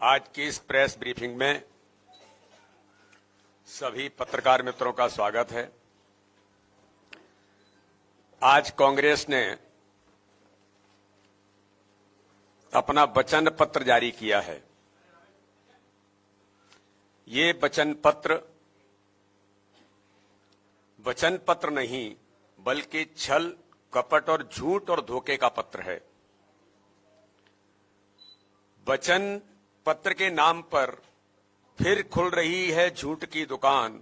आज की इस प्रेस ब्रीफिंग में सभी पत्रकार मित्रों का स्वागत है। आज कांग्रेस ने अपना वचन पत्र जारी किया है। ये वचन पत्र नहीं बल्कि छल, कपट और झूठ और धोखे का पत्र है। वचन पत्र के नाम पर फिर खुल रही है झूठ की दुकान।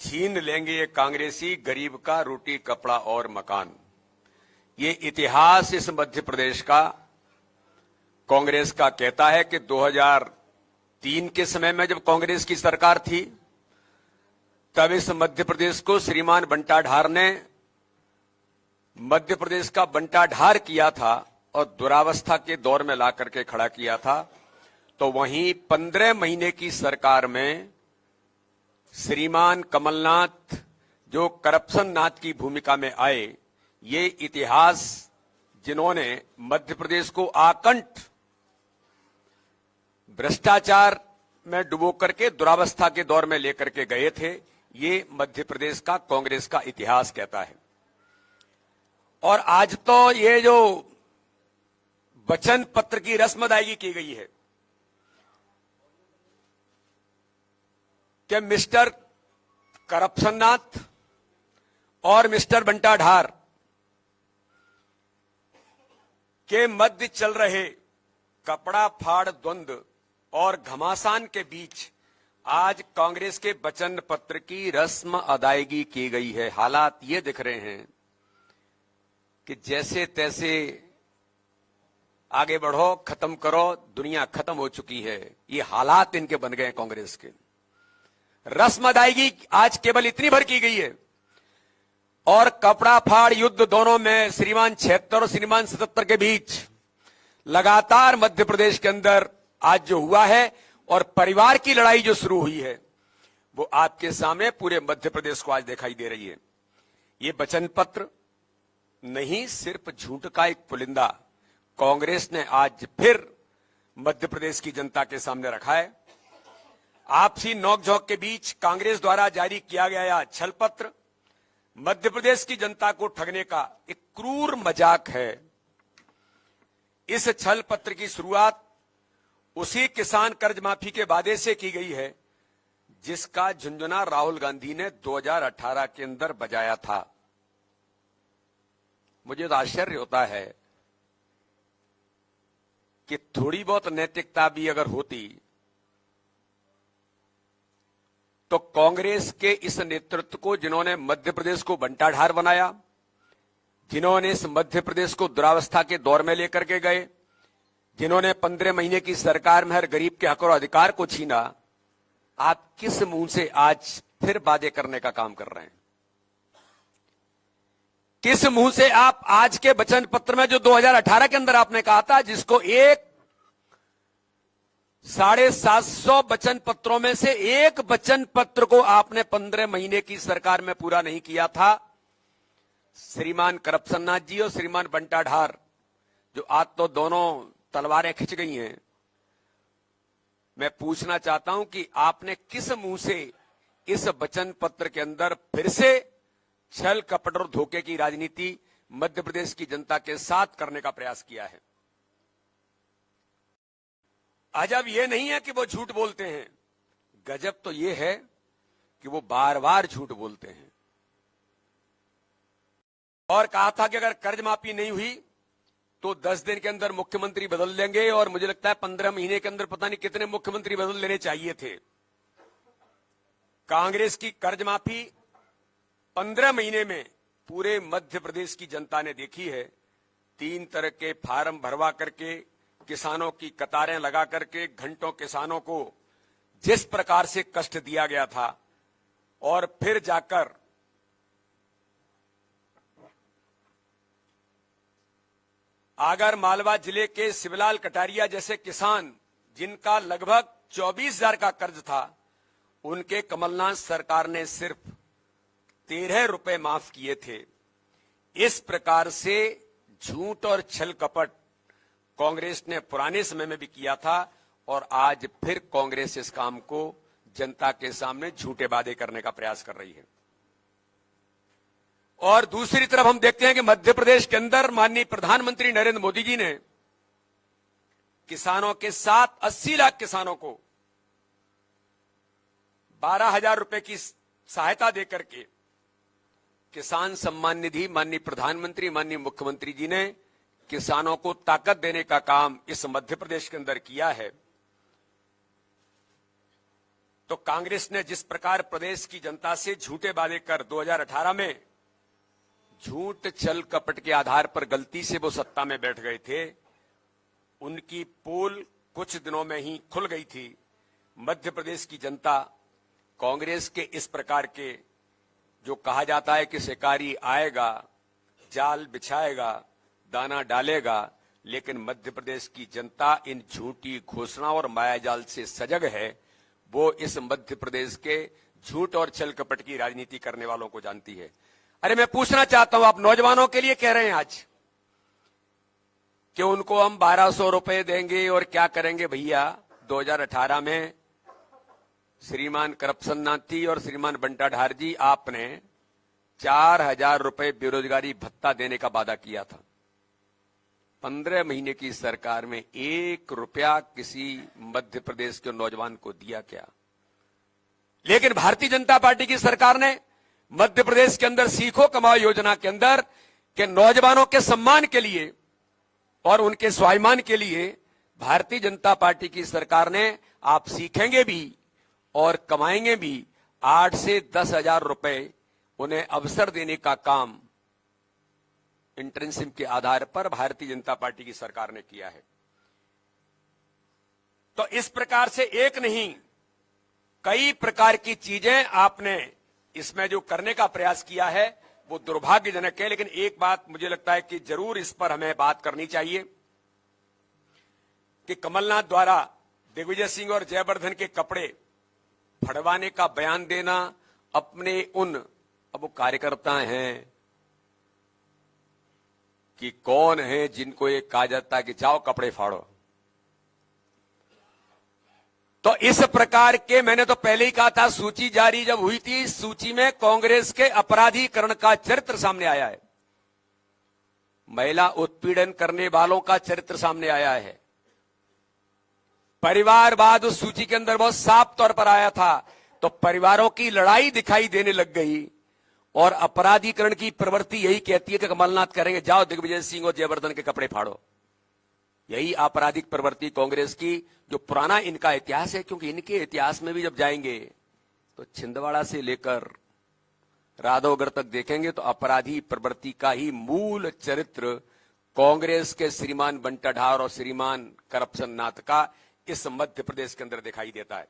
छीन लेंगे ये कांग्रेसी गरीब का रोटी, कपड़ा और मकान। ये इतिहास इस मध्य प्रदेश का कांग्रेस का कहता है कि 2003 के समय में जब कांग्रेस की सरकार थी, तब इस मध्य प्रदेश को श्रीमान बंटा ढार ने मध्य प्रदेश का बंटा ढार किया था और दुरावस्था के दौर में ला करके खड़ा किया था। तो वहीं 15 महीने की सरकार में श्रीमान कमलनाथ जो करप्शन नाथ की भूमिका में आए, ये इतिहास जिन्होंने मध्य प्रदेश को आकंठ भ्रष्टाचार में डुबो करके दुरावस्था के दौर में लेकर के गए थे, ये मध्य प्रदेश का कांग्रेस का इतिहास कहता है। और आज तो ये जो वचन पत्र की रस्म अदायगी की गई है कि मिस्टर करप्शननाथ और मिस्टर बंटा ढार के मध्य चल रहे कपड़ा फाड़ द्वंद्व और घमासान के बीच आज कांग्रेस के वचन पत्र की रस्म अदायगी की गई है। हालात ये दिख रहे हैं कि जैसे तैसे आगे बढ़ो, खत्म करो, दुनिया खत्म हो चुकी है। ये हालात इनके बन गए कांग्रेस के। रस्म अदायगी आज केवल इतनी भर की गई है और कपड़ा फाड़ युद्ध दोनों में श्रीमान 76 और श्रीमान 77 के बीच लगातार मध्य प्रदेश के अंदर आज जो हुआ है और परिवार की लड़ाई जो शुरू हुई है, वो आपके सामने पूरे मध्य प्रदेश को आज दिखाई दे रही है। ये वचन पत्र नहीं, सिर्फ झूठ का एक पुलिंदा कांग्रेस ने आज फिर मध्य प्रदेश की जनता के सामने रखा है। आपसी नोकझोंक के बीच कांग्रेस द्वारा जारी किया गया छल पत्र मध्य प्रदेश की जनता को ठगने का एक क्रूर मजाक है। इस छल पत्र की शुरुआत उसी किसान कर्ज माफी के वादे से की गई है जिसका झुंझुना राहुल गांधी ने 2018 के अंदर बजाया था। मुझे तो आश्चर्य होता है कि थोड़ी बहुत नैतिकता भी अगर होती तो कांग्रेस के इस नेतृत्व को, जिन्होंने मध्य प्रदेश को बंटा ढार बनाया, जिन्होंने इस मध्य प्रदेश को दुरावस्था के दौर में लेकर के गए, जिन्होंने 15 महीने की सरकार में हर गरीब के हक और अधिकार को छीना, आप किस मुंह से आज फिर वादे करने का काम कर रहे हैं? किस मुंह से आप आज के वचन पत्र में जो 2018 के अंदर आपने कहा था, जिसको 750 वचन पत्रों में से एक वचन पत्र को आपने 15 महीने की सरकार में पूरा नहीं किया था, श्रीमान करप्शननाथ जी और श्रीमान बंटा ढार, जो आज तो दोनों तलवारें खिंच गई हैं, मैं पूछना चाहता हूं कि आपने किस मुंह से इस वचन पत्र के अंदर फिर से छल, कपट और धोखे की राजनीति मध्य प्रदेश की जनता के साथ करने का प्रयास किया है? अजब यह नहीं है कि वो झूठ बोलते हैं, गजब तो यह है कि वो बार बार झूठ बोलते हैं। और कहा था कि अगर कर्ज माफी नहीं हुई तो 10 दिन के अंदर मुख्यमंत्री बदल देंगे, और मुझे लगता है 15 महीने के अंदर पता नहीं कितने मुख्यमंत्री बदल लेने चाहिए थे। कांग्रेस की कर्ज माफी 15 महीने में पूरे मध्य प्रदेश की जनता ने देखी है। 3 तरह के फार्म भरवा करके, किसानों की कतारें लगा करके, घंटों किसानों को जिस प्रकार से कष्ट दिया गया था, और फिर जाकर आगर मालवा जिले के शिवलाल कटारिया जैसे किसान, जिनका लगभग 24,000 का कर्ज था, उनके कमलनाथ सरकार ने सिर्फ 13 रुपए माफ किए थे। इस प्रकार से झूठ और छल कपट कांग्रेस ने पुराने समय में भी किया था और आज फिर कांग्रेस इस काम को जनता के सामने झूठे वादे करने का प्रयास कर रही है। और दूसरी तरफ हम देखते हैं कि मध्य प्रदेश के अंदर माननीय प्रधानमंत्री नरेंद्र मोदी जी ने किसानों के साथ 80 लाख किसानों को 12,000 रुपए की सहायता देकर के किसान सम्मान निधि माननीय प्रधानमंत्री माननीय मुख्यमंत्री जी ने किसानों को ताकत देने का काम इस मध्य प्रदेश के अंदर किया है। तो कांग्रेस ने जिस प्रकार प्रदेश की जनता से झूठे वादे कर 2018 में झूठ छल कपट के आधार पर गलती से वो सत्ता में बैठ गए थे, उनकी पोल कुछ दिनों में ही खुल गई थी। मध्य प्रदेश की जनता कांग्रेस के इस प्रकार के जो कहा जाता है कि शिकारी आएगा, जाल बिछाएगा, दाना डालेगा, लेकिन मध्य प्रदेश की जनता इन झूठी घोषणा और मायाजाल से सजग है। वो इस मध्य प्रदेश के झूठ और छल कपट की राजनीति करने वालों को जानती है। अरे मैं पूछना चाहता हूं, आप नौजवानों के लिए कह रहे हैं आज कि उनको हम 1200 रुपए देंगे और क्या करेंगे। भैया 2018 में श्रीमान करप्शन नाथी और श्रीमान बंटा ढार जी, आपने 4,000 रुपए बेरोजगारी भत्ता देने का वादा किया था। 15 महीने की सरकार में 1 रुपया किसी मध्य प्रदेश के नौजवान को दिया क्या? लेकिन भारतीय जनता पार्टी की सरकार ने मध्य प्रदेश के अंदर सीखो कमाओ योजना के अंदर के नौजवानों के सम्मान के लिए और उनके स्वाभिमान के लिए भारतीय जनता पार्टी की सरकार ने आप सीखेंगे भी और कमाएंगे भी 8 से 10,000 रुपए उन्हें अवसर देने का काम इंटर्नशिप के आधार पर भारतीय जनता पार्टी की सरकार ने किया है। तो इस प्रकार से एक नहीं कई प्रकार की चीजें आपने इसमें जो करने का प्रयास किया है वो दुर्भाग्यजनक है। लेकिन एक बात मुझे लगता है कि जरूर इस पर हमें बात करनी चाहिए कि कमलनाथ द्वारा दिग्विजय सिंह और जयवर्धन के कपड़े फड़वाने का बयान देना अपने उन, अब वो कार्यकर्ता हैं कि कौन है जिनको ये कहा जाता है कि जाओ कपड़े फाड़ो। तो इस प्रकार के, मैंने तो पहले ही कहा था, सूची जारी जब हुई थी, सूची में कांग्रेस के अपराधीकरण का चरित्र सामने आया है, महिला उत्पीड़न करने वालों का चरित्र सामने आया है, परिवारवाद उस सूची के अंदर बहुत साफ तौर पर आया था। तो परिवारों की लड़ाई दिखाई देने लग गई और अपराधीकरण की प्रवृत्ति यही कहती है कि कमलनाथ करेंगे जाओ दिग्विजय सिंह और जयवर्धन के कपड़े फाड़ो। यही आपराधिक प्रवृत्ति कांग्रेस की, जो पुराना इनका इतिहास है, क्योंकि इनके इतिहास में भी जब जाएंगे तो छिंदवाड़ा से लेकर राधवगढ़ तक देखेंगे तो अपराधी प्रवृत्ति का ही मूल चरित्र कांग्रेस के श्रीमान बंटा ढार और श्रीमान करप्शन नाथ का इस मध्य प्रदेश के अंदर दिखाई देता है।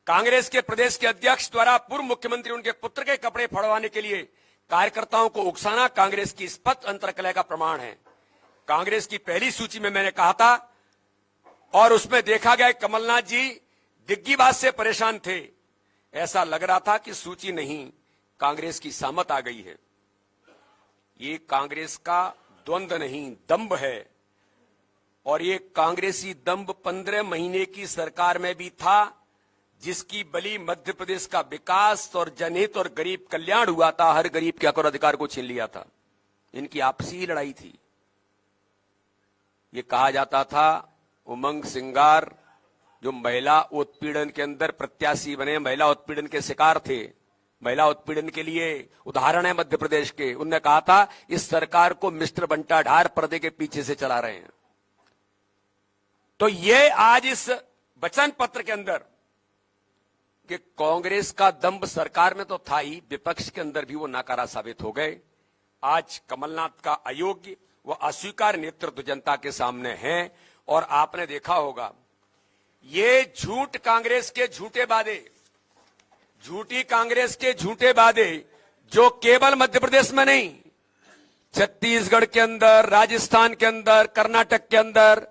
कांग्रेस के प्रदेश के अध्यक्ष द्वारा पूर्व मुख्यमंत्री उनके पुत्र के कपड़े फड़वाने के लिए कार्यकर्ताओं को उकसाना कांग्रेस की स्पष्ट अंतर्कलह का प्रमाण है। कांग्रेस की पहली सूची में मैंने कहा था और उसमें देखा गया कमलनाथ जी दिग्गीबाज से परेशान थे। ऐसा लग रहा था कि सूची नहीं, कांग्रेस की सामत आ गई है। ये कांग्रेस का द्वंद्व नहीं, दंभ है। और ये कांग्रेसी दंभ 15 महीने की सरकार में भी था, जिसकी बलि मध्य प्रदेश का विकास और जनहित और गरीब कल्याण हुआ था। हर गरीब के हक और अधिकार को छीन लिया था। इनकी आपसी ही लड़ाई थी। ये कहा जाता था उमंग सिंगार जो महिला उत्पीड़न के अंदर प्रत्याशी बने, महिला उत्पीड़न के शिकार थे, महिला उत्पीड़न के लिए उदाहरण है मध्य प्रदेश के। उनने कहा था इस सरकार को मिस्टर बंटा ढार पर्दे के पीछे से चला रहे हैं। तो ये आज इस वचन पत्र के अंदर कि कांग्रेस का दंभ सरकार में तो था ही, विपक्ष के अंदर भी वो नाकारा साबित हो गए। आज कमलनाथ का अयोग्य व अस्वीकार नेतृत्व जनता के सामने है। और आपने देखा होगा ये झूठ कांग्रेस के झूठे वादे, झूठी कांग्रेस के झूठे वादे जो केवल मध्य प्रदेश में नहीं, छत्तीसगढ़ के अंदर, राजस्थान के अंदर, कर्नाटक के अंदर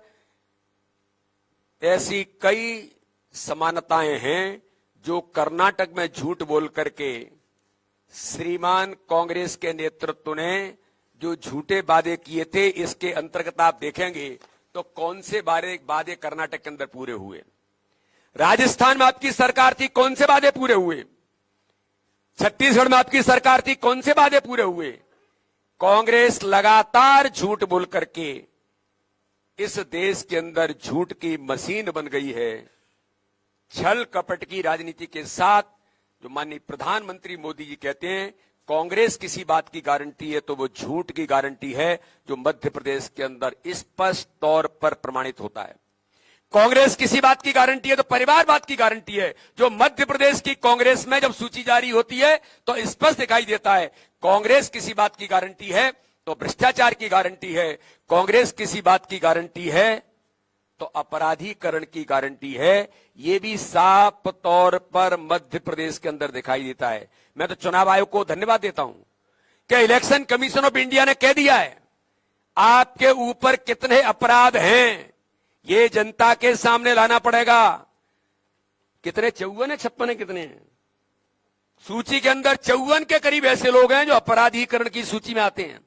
ऐसी कई समानताएं हैं जो कर्नाटक में झूठ बोल करके श्रीमान कांग्रेस के नेतृत्व ने जो झूठे वादे किए थे, इसके अंतर्गत आप देखेंगे तो कौन से वादे कर्नाटक के अंदर पूरे हुए? राजस्थान में आपकी सरकार थी, कौन से वादे पूरे हुए? छत्तीसगढ़ में आपकी सरकार थी, कौन से वादे पूरे हुए? कांग्रेस लगातार झूठ बोल करके इस देश के अंदर झूठ की मशीन बन गई है। छल कपट की राजनीति के साथ जो माननीय प्रधानमंत्री मोदी जी कहते हैं कांग्रेस किसी बात की गारंटी है, तो वो झूठ की गारंटी है, जो मध्य प्रदेश के अंदर स्पष्ट तौर पर प्रमाणित होता है। कांग्रेस किसी बात की गारंटी है तो परिवारवाद की गारंटी है। जो मध्य प्रदेश की कांग्रेस में जब सूची जारी होती है तो स्पष्ट दिखाई देता है। कांग्रेस किसी बात की गारंटी है तो भ्रष्टाचार की गारंटी है। कांग्रेस किसी बात की गारंटी है तो अपराधीकरण की गारंटी है। यह भी साफ तौर पर मध्य प्रदेश के अंदर दिखाई देता है। मैं तो चुनाव आयोग को धन्यवाद देता हूं कि इलेक्शन कमीशन ऑफ इंडिया ने कह दिया है आपके ऊपर कितने अपराध हैं ये जनता के सामने लाना पड़ेगा। कितने 54 है, 56 है, कितने हैं सूची के अंदर? 54 के करीब ऐसे लोग हैं जो अपराधीकरण की सूची में आते हैं,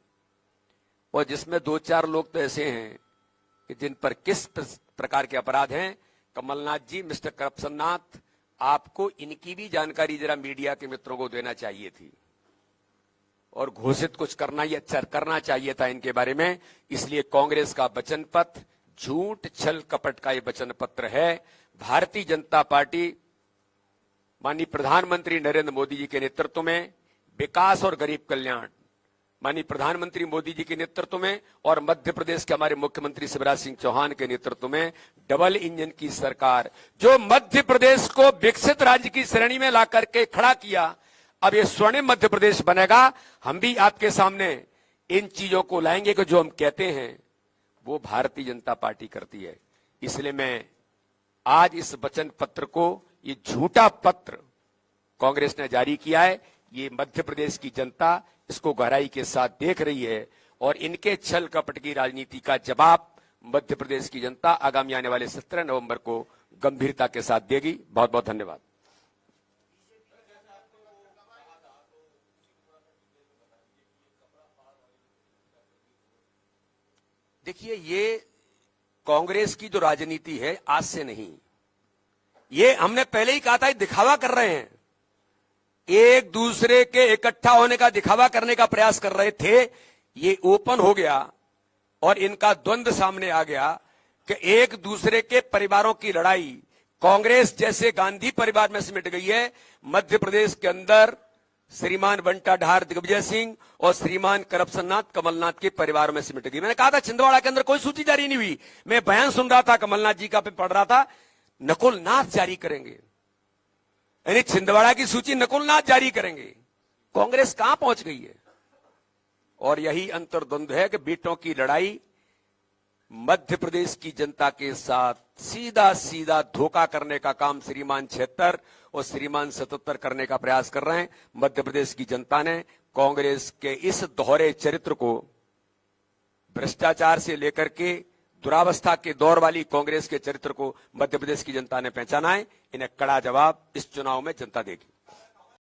और जिसमें 2-4 लोग तो ऐसे हैं कि जिन पर किस प्रकार के अपराध हैं। कमलनाथ जी, मिस्टर करप्शन नाथ, आपको इनकी भी जानकारी जरा मीडिया के मित्रों को देना चाहिए थी और घोषित कुछ करना चाहिए था इनके बारे में। इसलिए कांग्रेस का वचन पत्र झूठ छल कपट का ये वचन पत्र है। भारतीय जनता पार्टी माननीय प्रधानमंत्री नरेंद्र मोदी जी के नेतृत्व में विकास और गरीब कल्याण, माननीय प्रधानमंत्री मोदी जी के नेतृत्व में और मध्य प्रदेश के हमारे मुख्यमंत्री शिवराज सिंह चौहान के नेतृत्व में डबल इंजन की सरकार जो मध्य प्रदेश को विकसित राज्य की श्रेणी में ला करके खड़ा किया, अब ये स्वर्णिम मध्य प्रदेश बनेगा। हम भी आपके सामने इन चीजों को लाएंगे कि जो हम कहते हैं वो भारतीय जनता पार्टी करती है। इसलिए मैं आज इस वचन पत्र को, ये झूठा पत्र कांग्रेस ने जारी किया है, ये मध्य प्रदेश की जनता इसको गहराई के साथ देख रही है और इनके छल कपट की राजनीति का जवाब मध्य प्रदेश की जनता आगामी आने वाले 17 नवंबर को गंभीरता के साथ देगी। बहुत बहुत धन्यवाद। देखिए, ये कांग्रेस की जो राजनीति है आज से नहीं, ये हमने पहले ही कहा था, दिखावा कर रहे हैं, एक दूसरे के इकट्ठा होने का दिखावा करने का प्रयास कर रहे थे। ये ओपन हो गया और इनका द्वंद्व सामने आ गया कि एक दूसरे के परिवारों की लड़ाई कांग्रेस जैसे गांधी परिवार में सिमट गई है। मध्य प्रदेश के अंदर श्रीमान बंटा ढार दिग्विजय सिंह और श्रीमान करप्शन नाथ कमलनाथ के परिवार में सिमट गई। मैंने कहा था छिंदवाड़ा के अंदर कोई सूची जारी नहीं हुई। मैं बयान सुन रहा था कमलनाथ जी का, पे पढ़ रहा था नकुल नाथ जारी करेंगे, यानी छिंदवाड़ा की सूची नकुल नाथ जारी करेंगे। कांग्रेस कहां पहुंच गई है? और यही अंतर्द्वंद है कि बेटों की लड़ाई मध्य प्रदेश की जनता के साथ सीधा सीधा धोखा करने का काम श्रीमान 76 और श्रीमान 77 करने का प्रयास कर रहे हैं। मध्य प्रदेश की जनता ने कांग्रेस के इस दोहरे चरित्र को, भ्रष्टाचार से लेकर के दुरावस्था के दौर वाली कांग्रेस के चरित्र को मध्य प्रदेश की जनता ने पहचाना है। इन्हें कड़ा जवाब इस चुनाव में जनता देगी।